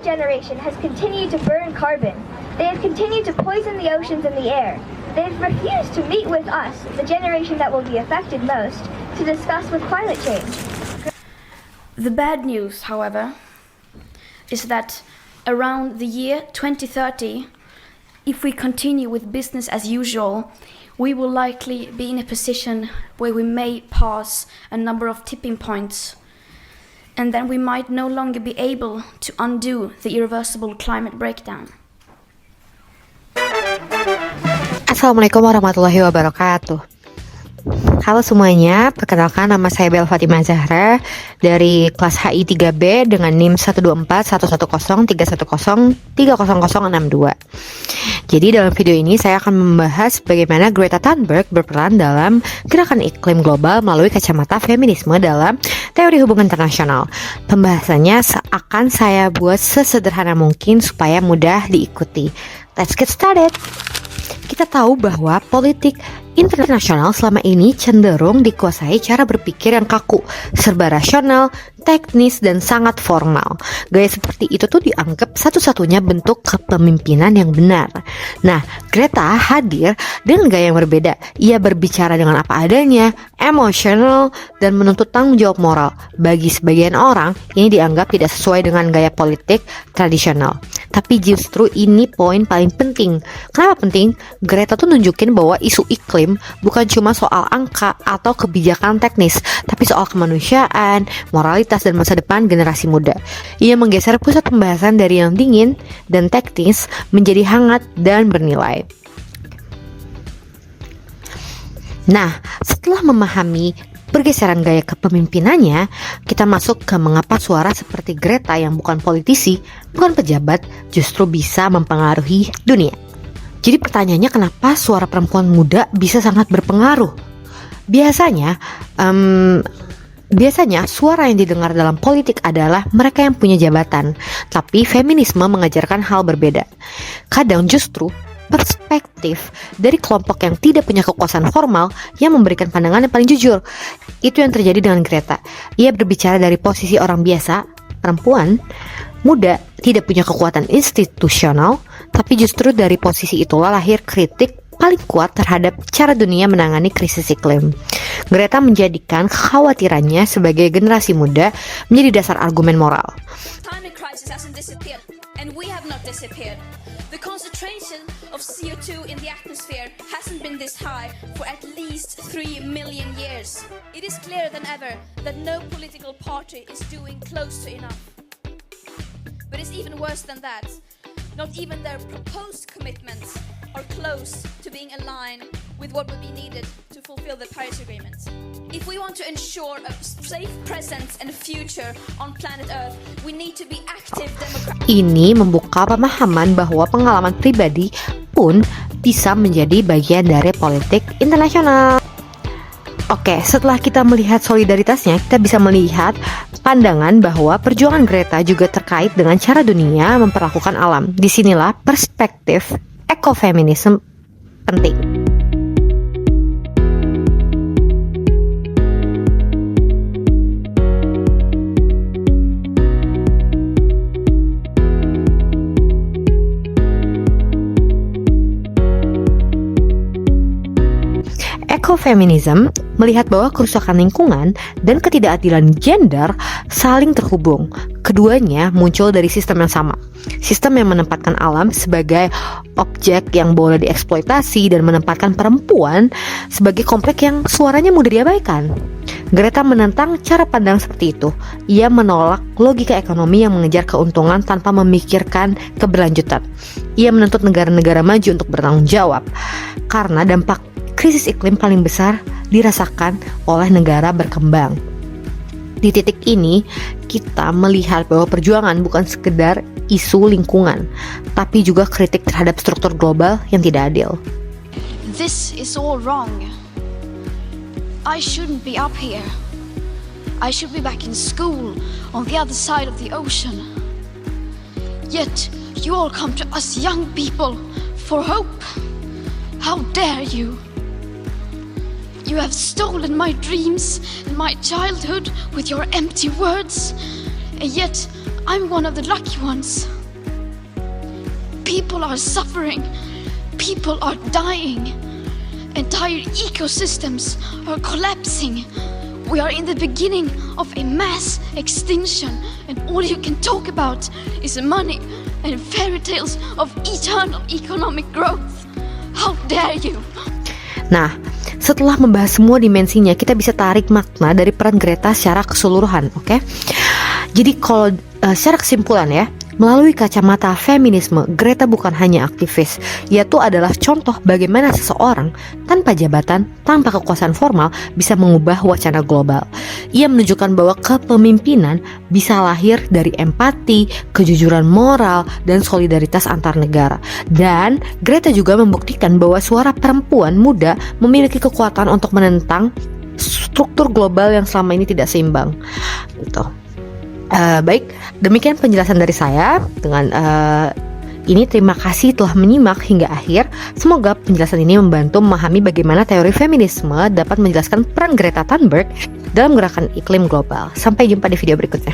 generation has continued to burn carbon. They have continued to poison the oceans and the air. They have refused to meet with us, the generation that will be affected most, to discuss with climate change. The bad news, however, is that around the year 2030, if we continue with business as usual, we will likely be in a position where we may pass a number of tipping points, and then we might no longer be able to undo the irreversible climate breakdown. Assalamualaikum warahmatullahi wabarakatuh. Halo semuanya, perkenalkan nama saya Bel Fatimah Zahra dari kelas HI 3B dengan NIM 124110310300062. Jadi dalam video ini saya akan membahas bagaimana Greta Thunberg berperan dalam gerakan iklim global melalui kacamata feminisme dalam teori hubungan internasional. Pembahasannya akan saya buat sesederhana mungkin supaya mudah diikuti. Let's get started. Kita tahu bahwa politik internasional selama ini cenderung dikuasai cara berpikir yang kaku, serba rasional, teknis, dan sangat formal. Gaya seperti itu tuh dianggap satu-satunya bentuk kepemimpinan yang benar. Nah, Greta hadir dengan gaya yang berbeda. Ia berbicara dengan apa adanya, emosional, dan menuntut tanggung jawab moral. Bagi sebagian orang, ini dianggap tidak sesuai dengan gaya politik tradisional. Tapi justru ini poin paling penting. Kenapa penting? Greta tuh nunjukin bahwa isu iklim bukan cuma soal angka atau kebijakan teknis, tapi soal kemanusiaan, moralitas, dan masa depan generasi muda. Ia menggeser pusat pembahasan dari yang dingin dan teknis menjadi hangat dan bernilai. Nah, setelah memahami pergeseran gaya kepemimpinannya, kita masuk ke mengapa suara seperti Greta yang bukan politisi, bukan pejabat, justru bisa mempengaruhi dunia. Jadi pertanyaannya, kenapa suara perempuan muda bisa sangat berpengaruh? Biasanya suara yang didengar dalam politik adalah mereka yang punya jabatan, tapi feminisme mengajarkan hal berbeda. Kadang justru perspektif dari kelompok yang tidak punya kekuasaan formal yang memberikan pandangan yang paling jujur. Itu yang terjadi dengan Greta. Ia berbicara dari posisi orang biasa, perempuan muda, tidak punya kekuatan institusional, tapi justru dari posisi itulah lahir kritik paling kuat terhadap cara dunia menangani krisis iklim. Greta menjadikan kekhawatirannya sebagai generasi muda menjadi dasar argumen moral. Climate crisis hasn't disappeared, and we have not disappeared. The concentration of CO2 in the atmosphere hasn't been this high for at least 3 million years. It is clearer than ever that no political party is doing close to enough. But it's even worse than that. Not even their proposed commitments are close to being aligned with what would be needed to fulfill the Paris Agreement. If we want to ensure a safe present and future on planet Earth, we need to be active democrats. Ini membuka pemahaman bahwa pengalaman pribadi pun bisa menjadi bagian dari politik internasional. Oke, setelah kita melihat solidaritasnya, kita bisa melihat pandangan bahwa perjuangan Greta juga terkait dengan cara dunia memperlakukan alam. Disinilah perspektif ekofeminisme penting. Ekofeminisme melihat bahwa kerusakan lingkungan dan ketidakadilan gender saling terhubung. Keduanya muncul dari sistem yang sama. Sistem yang menempatkan alam sebagai objek yang boleh dieksploitasi dan menempatkan perempuan sebagai komplek yang suaranya mudah diabaikan. Greta menentang cara pandang seperti itu. Ia menolak logika ekonomi yang mengejar keuntungan tanpa memikirkan keberlanjutan. Ia menuntut negara-negara maju untuk bertanggung jawab karena dampak krisis iklim paling besar dirasakan oleh negara berkembang. Di titik ini, kita melihat bahwa perjuangan bukan sekedar isu lingkungan, tapi juga kritik terhadap struktur global yang tidak adil. This is all wrong. I shouldn't be up here. I should be back in school on the other side of the ocean. Yet, you all come to us young people for hope. How dare you? You have stolen my dreams and my childhood with your empty words. And yet, I'm one of the lucky ones. People are suffering. People are dying. Entire ecosystems are collapsing. We are in the beginning of a mass extinction, and all you can talk about is money and fairy tales of eternal economic growth. How dare you? Nah, setelah membahas semua dimensinya, kita bisa tarik makna dari peran Greta secara keseluruhan, oke? Jadi kalau secara kesimpulan ya, melalui kacamata feminisme, Greta bukan hanya aktivis, ia tuh adalah contoh bagaimana seseorang tanpa jabatan, tanpa kekuasaan formal bisa mengubah wacana global. Ia menunjukkan bahwa kepemimpinan bisa lahir dari empati, kejujuran moral, dan solidaritas antar negara. Dan Greta juga membuktikan bahwa suara perempuan muda memiliki kekuatan untuk menentang struktur global yang selama ini tidak seimbang. Gitu. Baik, demikian penjelasan dari saya. Dengan ini terima kasih telah menyimak hingga akhir. Semoga penjelasan ini membantu memahami bagaimana teori feminisme dapat menjelaskan peran Greta Thunberg dalam gerakan iklim global. Sampai jumpa di video berikutnya.